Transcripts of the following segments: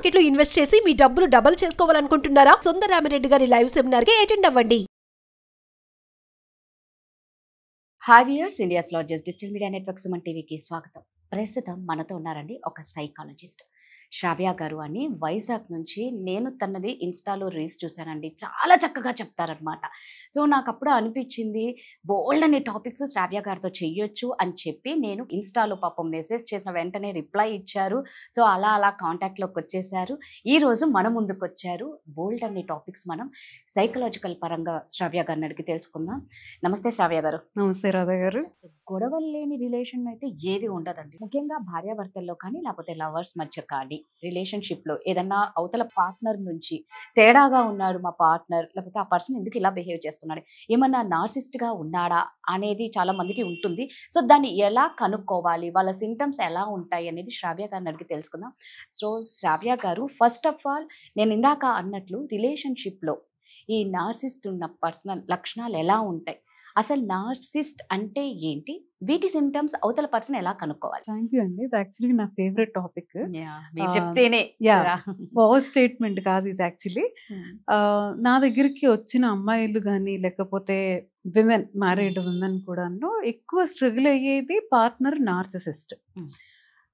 Market లో invest చేసి మీ డబ్బులు డబుల్ చేసుకోవాలనుకుంటున్నారా? సుందరరామిరెడ్డి గారి లైవ్ సెమినార్ కి అటెండ్ అవ్వండి. Hi viewers, India's largest digital media network Suman టీవీకి స్వాగతం. ప్రస్తుతం మనతో ఉన్నారండి ఒక సైకాలజిస్ట్ శ్రావ్య గారు అని, వైజాగ్ నుంచి. నేను తనది ఇన్స్టాలో రీల్స్ చూశానండి, చాలా చక్కగా చెప్తారనమాట. సో నాకు అప్పుడు అనిపించింది బోల్డ్ అనే టాపిక్స్ శ్రావ్య గారితో చెయ్యొచ్చు అని చెప్పి నేను ఇన్స్టాలో పాపం మెసేజ్ చేసిన వెంటనే రిప్లై ఇచ్చారు. సో అలా అలా కాంటాక్ట్లోకి వచ్చేసారు. ఈరోజు మన ముందుకు వచ్చారు. బోల్డ్ అనే టాపిక్స్ మనం సైకలాజికల్ పరంగా శ్రావ్య గారిని అడిగి తెలుసుకుందాం. నమస్తే శ్రావ్య గారు. నమస్తే రాధా గారు. గొడవలు లేని రిలేషన్ అయితే ఏది ఉండదండి. ముఖ్యంగా భార్యాభర్తల్లో కానీ లేకపోతే లవర్స్ మధ్య కానీ రిలేషన్షిప్ లో ఏదన్నా అవతల పార్ట్నర్ నుంచి తేడాగా ఉన్నారు మా పార్ట్నర్, లేకపోతే ఆ పర్సన్ ఎందుకు ఇలా బిహేవ్ చేస్తున్నాడు, ఏమన్నా నార్సిస్ట్ గా ఉన్నాడా అనేది చాలా మందికి ఉంటుంది. సో దాన్ని ఎలా కనుక్కోవాలి, వాళ్ళ సింటమ్స్ ఎలా ఉంటాయి అనేది శ్రావ్య గారిని అడిగి తెలుసుకుందాం. సో శ్రావ్య గారు, ఫస్ట్ ఆఫ్ ఆల్ నేను ఇందాక అన్నట్లు రిలేషన్షిప్ లో ఈ నార్సిస్ట్ ఉన్న పర్సనల్ లక్షణాలు ఎలా ఉంటాయి, అసలు నార్సిస్ట్ అంటే ఏంటి, వీటి సింటమ్స్ అవతల పర్సన్ ఎలా కనుక్కోవాలి? థ్యాంక్ యూ అండి. ఇది యాక్చువల్లీ నా ఫేవరెట్ టాపిక్. మీరు చెప్తేనే పవర్ స్టేట్మెంట్ కాదు ఇది యాక్చువల్లీ. నా దగ్గరికి వచ్చిన అమ్మాయిలు కానీ లేకపోతే విమెన్, మ్యారీడ్ విమెన్ కూడాను ఎక్కువ స్ట్రగుల్ అయ్యేది పార్ట్నర్ నార్సిసిస్ట్.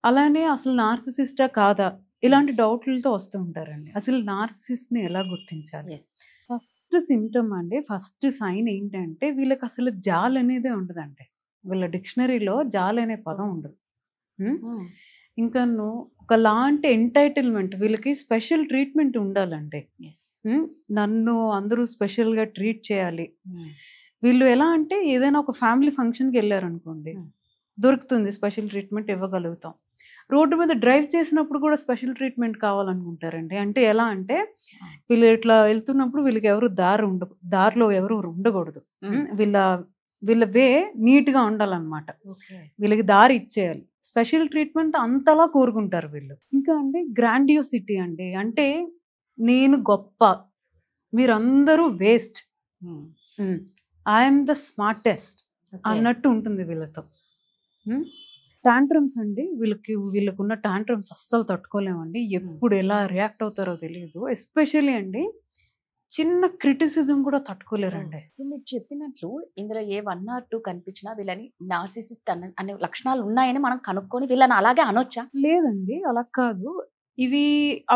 అలానే అసలు నార్సిసిస్టా కాదా ఇలాంటి డౌట్లతో వస్తూ ఉంటారండి. అసలు నార్సిసిస్ట్ని ఎలా గుర్తించాలి? ఫస్ట్ సిమ్టమ్ అండి, ఫస్ట్ సైన్ ఏంటంటే వీళ్ళకి అసలు జాల్ అనేదే ఉండదండి. వీళ్ళ డిక్షనరీలో జాల్ అనే పదం ఉండదు. ఇంకా ఒకలాంటి ఎంటైటిల్మెంట్, వీళ్ళకి స్పెషల్ ట్రీట్మెంట్ ఉండాలండి. నన్ను అందరూ స్పెషల్గా ట్రీట్ చేయాలి. వీళ్ళు ఎలా అంటే ఏదైనా ఒక ఫ్యామిలీ ఫంక్షన్కి వెళ్ళారనుకోండి, దొరుకుతుంది, స్పెషల్ ట్రీట్మెంట్ ఇవ్వగలుగుతాం. రోడ్డు మీద డ్రైవ్ చేసినప్పుడు కూడా స్పెషల్ ట్రీట్మెంట్ కావాలనుకుంటారండి. అంటే ఎలా అంటే వీళ్ళు ఇట్లా వెళ్తున్నప్పుడు వీళ్ళకి ఎవరు దారిలో ఎవరు ఉండకూడదు. వీళ్ళ వే నీట్గా ఉండాలన్నమాట. వీళ్ళకి దారి ఇచ్చేయాలి. స్పెషల్ ట్రీట్మెంట్ అంతలా కోరుకుంటారు వీళ్ళు. ఇంకా అండి గ్రాండియోసిటీ అండి, అంటే నేను గొప్ప, మీరందరూ వేస్ట్, ఐఎమ్ ద స్మార్టెస్ట్ అన్నట్టు ఉంటుంది వీళ్ళతో. టాంట్రమ్స్ అండి, వీళ్ళకున్న టాంట్రమ్స్ అస్సలు తట్టుకోలేమండి. ఎప్పుడు ఎలా రియాక్ట్ అవుతారో తెలియదు. ఎస్పెషల్లీ అండి చిన్న క్రిటిసిజం కూడా తట్టుకోలేరండి. సో మీరు చెప్పినట్లు ఇందులో ఏ 1 or 2 కనిపించినా వీళ్ళని నార్సిసిస్ట్ అనే లక్షణాలు ఉన్నాయని మనం కనుక్కొని వీళ్ళని అలాగే అనొచ్చా? లేదండి, అలా కాదు. ఇవి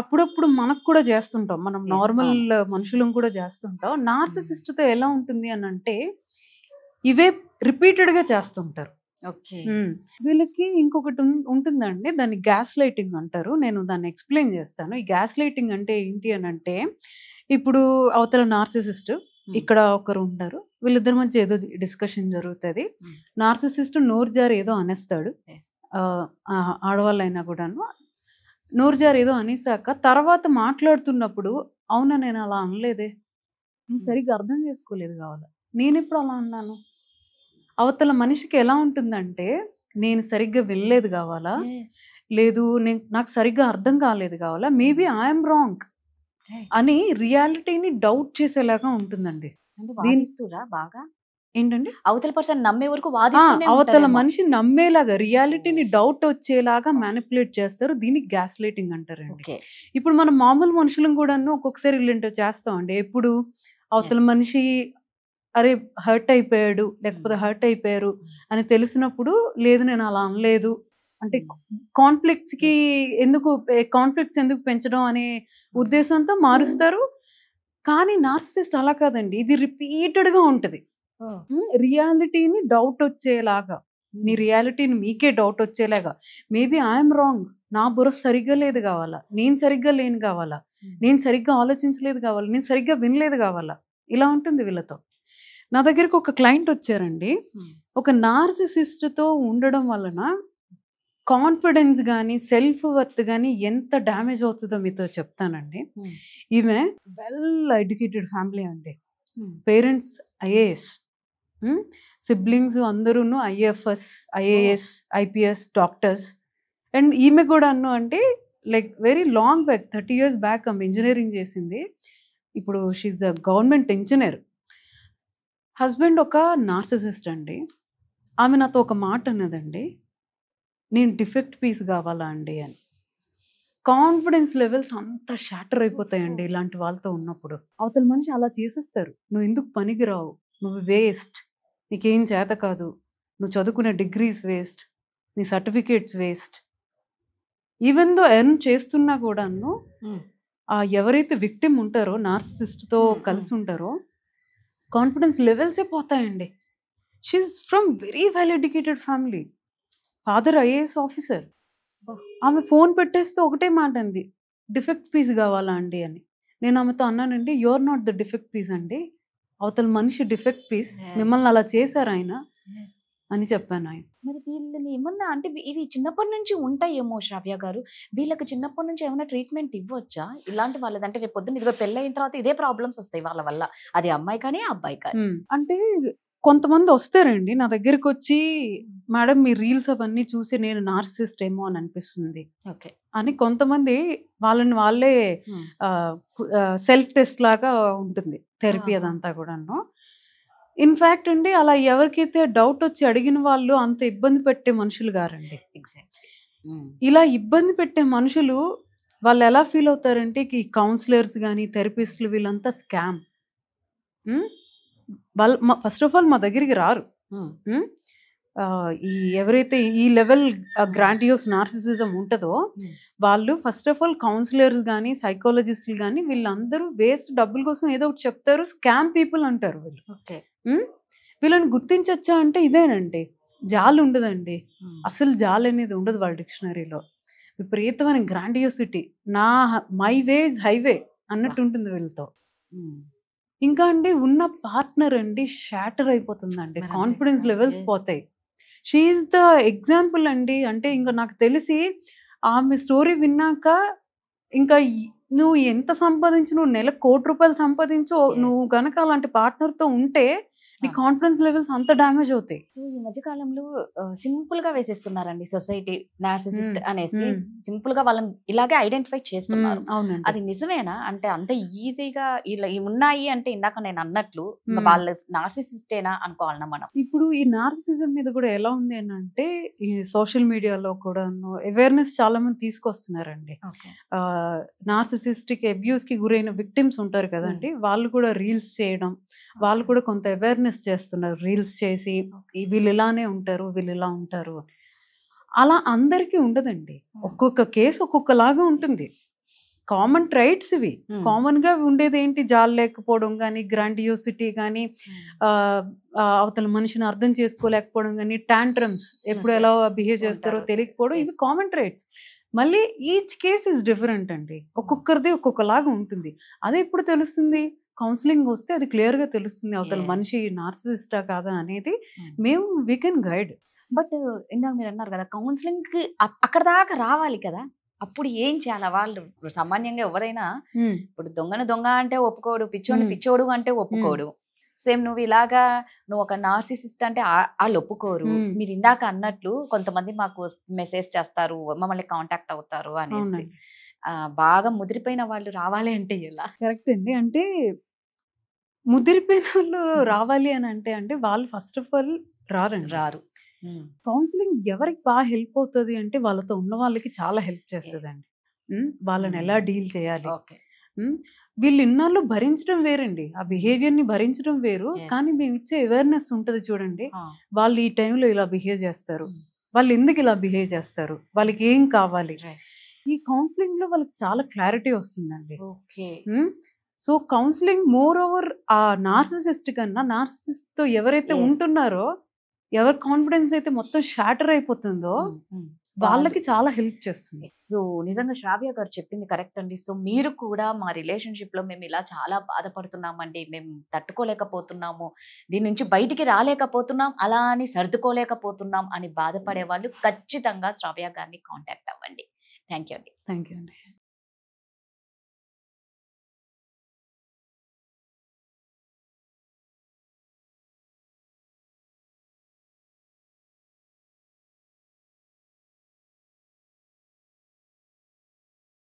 అప్పుడప్పుడు మనకు కూడా చేస్తుంటాం, మనం నార్మల్ మనుషులను కూడా చేస్తుంటాం. నార్సిసిస్ట్తో ఎలా ఉంటుంది అని అంటే ఇవే రిపీటెడ్గా చేస్తుంటారు. వీళ్ళకి ఇంకొకటి ఉంటుందండి, దాన్ని గ్యాస్ లైటింగ్ అంటారు. నేను దాన్ని ఎక్స్ప్లెయిన్ చేస్తాను. ఈ గ్యాస్ లైటింగ్ అంటే ఏంటి అని అంటే, ఇప్పుడు అవతల నార్సిసిస్ట్, ఇక్కడ ఒకరు ఉంటారు, వీళ్ళిద్దరి మధ్య ఏదో డిస్కషన్ జరుగుతుంది. నార్సిసిస్ట్ నోరు జారి ఏదో అనేస్తాడు, ఆడవాళ్ళైనా కూడాను నోరు జారి ఏదో అనేసాక తర్వాత మాట్లాడుతున్నప్పుడు, అవునా నేను అలా అనలేదే, నేను సరిగ్గా అర్థం చేసుకోలేదు కావాలా, నేను ఎప్పుడు అలా అన్నాను. అవతల మనిషికి ఎలా ఉంటుందంటే, నేను సరిగ్గా వినలేదు కావాలా, లేదు నాకు సరిగ్గా అర్థం కాలేదు కావాలా, మేబీ ఐఎమ్ రాంగ్ అని రియాలిటీని డౌట్ చేసేలాగా ఉంటుందండి. బాగా ఏంటండి, అవతల పర్సన్ నమ్మే వరకు అవతల మనిషి నమ్మేలాగా, రియాలిటీని డౌట్ వచ్చేలాగా మ్యానిపులేట్ చేస్తారు. దీనికి గ్యాస్ లైటింగ్ అంటారండి. ఇప్పుడు మనం మామూలు మనుషులను కూడా ఒక్కొక్కసారి ఇలాంటివి చేస్తామండి. ఎప్పుడు అవతల మనిషి అరే హర్ట్ అయిపోయాడు లేకపోతే హర్ట్ అయిపోయారు అని తెలిసినప్పుడు, లేదు నేను అలా అనలేదు అంటే కాన్ఫ్లిక్ట్స్ ఎందుకు పెంచడం అనే ఉద్దేశంతో మారుస్తారు. కానీ నార్సిసిస్ట్ అలా కాదండి, ఇది రిపీటెడ్గా ఉంటుంది. రియాలిటీని డౌట్ వచ్చేలాగా, మీ రియాలిటీని మీకే డౌట్ వచ్చేలాగా, మేబీ ఐఎమ్ రాంగ్, నా బుర్ర సరిగ్గా లేదు కావాలా, నేను సరిగ్గా లేను కావాలా, నేను సరిగ్గా ఆలోచించలేదు కావాలా, నేను సరిగ్గా వినలేదు కావాలా, ఇలా ఉంటుంది వీళ్ళతో. నా దగ్గరికి ఒక క్లయింట్ వచ్చారండి. ఒక నార్సిసిస్ట్తో ఉండడం వలన కాన్ఫిడెన్స్ కానీ సెల్ఫ్ వర్త్ కానీ ఎంత డ్యామేజ్ అవుతుందో మీతో చెప్తానండి. ఈమె వెల్ ఎడ్యుకేటెడ్ ఫ్యామిలీ అండి, పేరెంట్స్ ఐఏఎస్, సిబ్లింగ్స్ అందరూ IFS, IAS, IPS, doctors. And ఈమె కూడా అంటే like very long back 30 years back ఆమె ఇంజనీరింగ్ చేసింది. ఇప్పుడు she a government engineer. Husband ఒక నార్సిసిస్ట్ అండి. ఆమె నాతో ఒక మాట అన్నదండి, నేను డిఫెక్ట్ పీస్ కావాలా అండి అని. కాన్ఫిడెన్స్ లెవెల్స్ అంత షాటర్ అయిపోతాయండి ఇలాంటి వాళ్ళతో ఉన్నప్పుడు. అవతల మనిషి అలా చేసేస్తారు. నువ్వు ఎందుకు పనికిరావు, నువ్వు వేస్ట్, నీకేం చేత కాదు, నువ్వు చదువుకునే డిగ్రీస్ వేస్ట్, నీ certificates waste. Even though earn చేస్తున్నా కూడాను ఎవరైతే విక్టిమ్ ఉంటారో నార్సిసిస్ట్తో కలిసి ఉంటారో కాన్ఫిడెన్స్ లెవెల్సే పోతాయండి. She is from very well educated family, father IAS officer. ఆమె ఫోన్ పెట్టేస్తే ఒకటే మాట అంది, డిఫెక్ట్ పీస్ కావాలా అండి అని. నేను ఆమెతో అన్నానండి, you are not the defect piece అండి, అవతల మనిషి డిఫెక్ట్ పీస్, మిమ్మల్ని అలా చేశారు ఆయన అని చెప్పాను. ఆయన మరి వీళ్ళని ఏమన్నా అంటే ఇవి చిన్నప్పటి నుంచి ఉంటాయేమో శ్రావ్య గారు, వీళ్ళకి చిన్నప్పటి నుంచి ఏమైనా ట్రీట్మెంట్ ఇవ్వచ్చా ఇలాంటి వాళ్ళది? అంటే రేపు పొద్దున్న ఇదిగో పెళ్ళి అయిన తర్వాత ఇదే ప్రాబ్లమ్స్ వస్తాయి వాళ్ళ వల్ల, అది అమ్మాయి కానీ అబ్బాయి కానీ. అంటే కొంతమంది వస్తారండి నా దగ్గరికి వచ్చి, మేడం మీ రీల్స్ అవన్నీ చూసి నేను నార్సిసిస్ట్ ఏమో అని అనిపిస్తుంది ఓకే అని. కొంతమంది వాళ్ళే సెల్ఫ్ టెస్ట్ లాగా ఉంటుంది థెరపీ అదంతా కూడాను. ఇన్ఫాక్ట్ అండి అలా ఎవరికైతే డౌట్ వచ్చి అడిగిన వాళ్ళు అంత ఇబ్బంది పెట్టే మనుషులు గారండి. ఇలా ఇబ్బంది పెట్టే మనుషులు వాళ్ళు ఎలా ఫీల్ అవుతారంటే ఈ కౌన్సిలర్స్ కానీ థెరపిస్టులు వీళ్ళంతా స్కామ్. వాళ్ళు ఫస్ట్ ఆఫ్ ఆల్ మా దగ్గరికి రారు. ఈ ఎవరైతే ఈ లెవెల్ గ్రాండియోస్ నార్సిసిజం ఉంటుందో వాళ్ళు ఫస్ట్ ఆఫ్ ఆల్ కౌన్సిలర్స్ కానీ సైకాలజిస్టులు కానీ వీళ్ళందరూ వేస్ట్ డబ్బుల కోసం ఏదో ఒకటి చెప్తారు, స్కామ్ పీపుల్ అంటారు వీళ్ళు. వీళ్ళని గుర్తించచ్చా అంటే ఇదేనండి, జాలి ఉండదండి, అసలు జాలి అనేది ఉండదు వాళ్ళ డిక్షనరీలో. విపరీతమైన గ్రాండియోసిటీ, మై వేస్ హైవే అన్నట్టు ఉంటుంది వీళ్ళతో. ఇంకా అండి ఉన్న పార్ట్నర్ అండి షాటర్ అయిపోతుందండి, కాన్ఫిడెన్స్ లెవెల్స్ పోతాయి. షీఈస్ ద ఎగ్జాంపుల్ అండి. అంటే ఇంకా నాకు తెలిసి ఆమె స్టోరీ విన్నాక ఇంకా నువ్వు ఎంత సంపాదించు, నువ్వు నెలకు ₹1,00,00,000 సంపాదించు, నువ్వు గనక అలాంటి పార్ట్నర్తో ఉంటే నీ కాన్ఫిడెన్స్ లెవెల్స్ అంత డ్యామేజ్ అవుతాయి. ఈ మధ్య కాలంలో సింపుల్ గా వేసేస్తున్నారండి సొసైటీ నార్సిసిస్ట్ అనేసి, సింపుల్ గా వాళ్ళని ఇలాగే ఐడెంటిఫై చేస్తున్నారు. అది నిజమేనా? అంటే అంత ఈజీగా ఇలా ఉన్నాయి అంటే ఇందాక నేను అన్నట్లు వాళ్ళ నార్సిసిస్టేనా అనుకోవాలన్నా మనం? ఇప్పుడు ఈ నార్సిసిజం మీద కూడా ఎలా ఉంది అని అంటే ఈ సోషల్ మీడియాలో కూడా అవేర్నెస్ చాలా మంది తీసుకొస్తున్నారండి. నార్సిసిస్టిక్ అబ్యూస్ కి గురైన విక్టిమ్స్ ఉంటారు కదండి, వాళ్ళు కూడా రీల్స్ చేయడం, వాళ్ళు కూడా కొంత అవేర్నెస్ చేస్తున్నారు. రీల్స్ చేసి వీళ్ళు ఇలానే ఉంటారు, వీళ్ళు ఇలా ఉంటారు. అలా అందరికీ ఉండదండి, ఒక్కొక్క కేసు ఒక్కొక్కలాగా ఉంటుంది. కామన్ ట్రైట్స్ ఇవి. కామన్ గా ఉండేది ఏంటి, జాలి లేకపోవడం కానీ, గ్రాండియోసిటీ కానీ, అవతల మనిషిని అర్థం చేసుకోలేకపోవడం కానీ, టాంట్రమ్స్, ఎప్పుడు ఎలా బిహేవ్ చేస్తారో తెలియకపోవడం, ఇవి కామన్ ట్రైట్స్. మళ్ళీ ఈచ్ కేస్ ఇస్ డిఫరెంట్ అండి, ఒక్కొక్కరిది ఒక్కొక్కలాగా ఉంటుంది. అదే ఇప్పుడు తెలుస్తుంది, కౌన్సిలింగ్ వస్తే అది క్లియర్ గా తెలుస్తుంది అవతల మనిషి నార్సిసిస్టా కాదా అనేది. మేము వీ కెన్ గైడ్. బట్ ఇందాక మీరు అన్నారు కదా కౌన్సిలింగ్ కి అక్కడ దాకా రావాలి కదా, అప్పుడు ఏం చేయాలి? వాళ్ళు సామాన్యంగా ఎవరైనా ఇప్పుడు దొంగను దొంగ అంటే ఒప్పుకోడు, పిచ్చోడిని పిచ్చోడు అంటే ఒప్పుకోడు. సేమ్ నువ్వు ఒక నార్సిసిస్ట్ అంటే వాళ్ళు ఒప్పుకోరు. మీరు ఇందాక అన్నట్లు కొంతమంది మాకు మెసేజ్ చేస్తారు, మమ్మల్ని కాంటాక్ట్ అవుతారు అనేసి. బాగా ముదిరిపోయిన వాళ్ళు రావాలి అంటే ఎలా? కరెక్ట్ అండి. అంటే ముదిరిపోయిన వాళ్ళు రావాలి అని అంటే వాళ్ళు ఫస్ట్ ఆఫ్ ఆల్ రారు. కౌన్సిలింగ్ ఎవరికి బాగా హెల్ప్ అవుతుంది అంటే వాళ్ళతో ఉన్న వాళ్ళకి చాలా హెల్ప్ చేస్తుంది అండి. వాళ్ళని ఎలా డీల్ చేయాలి, వీళ్ళు ఇన్నాళ్ళు భరించడం వేరండి, ఆ బిహేవియర్ ని భరించడం వేరు. కానీ మేము ఇచ్చే అవేర్నెస్ ఉంటుంది చూడండి, వాళ్ళు ఈ టైంలో ఇలా బిహేవ్ చేస్తారు, వాళ్ళు ఎందుకు ఇలా బిహేవ్ చేస్తారు, వాళ్ళకి ఏం కావాలి, ఈ కౌన్సిలింగ్ లో వాళ్ళకి చాలా క్లారిటీ వస్తుందండి. సో కౌన్సిలింగ్ మోర్ ఓవర్ ఆ నార్సిసిస్ట్ కన్నా, నార్సిసిస్ట్ తో ఎవరైతే ఉంటున్నారో, ఎవరి కాన్ఫిడెన్స్ అయితే మొత్తం షాటర్ అయిపోతుందో వాళ్ళకి చాలా హెల్ప్ చేస్తుంది. సో నిజంగా శ్రావ్య గారు చెప్పింది కరెక్ట్ అండి. సో మీరు కూడా మా రిలేషన్షిప్ లో మేము ఇలా చాలా బాధపడుతున్నామండి, మేము తట్టుకోలేకపోతున్నాము, దీని నుంచి బయటికి రాలేకపోతున్నాం, అలా అని సర్దుకోలేకపోతున్నాం అని బాధపడే వాళ్ళు ఖచ్చితంగా శ్రావ్య గారిని కాంటాక్ట్ అవ్వండి. థ్యాంక్ యూ అండి. థ్యాంక్ యూ అండి.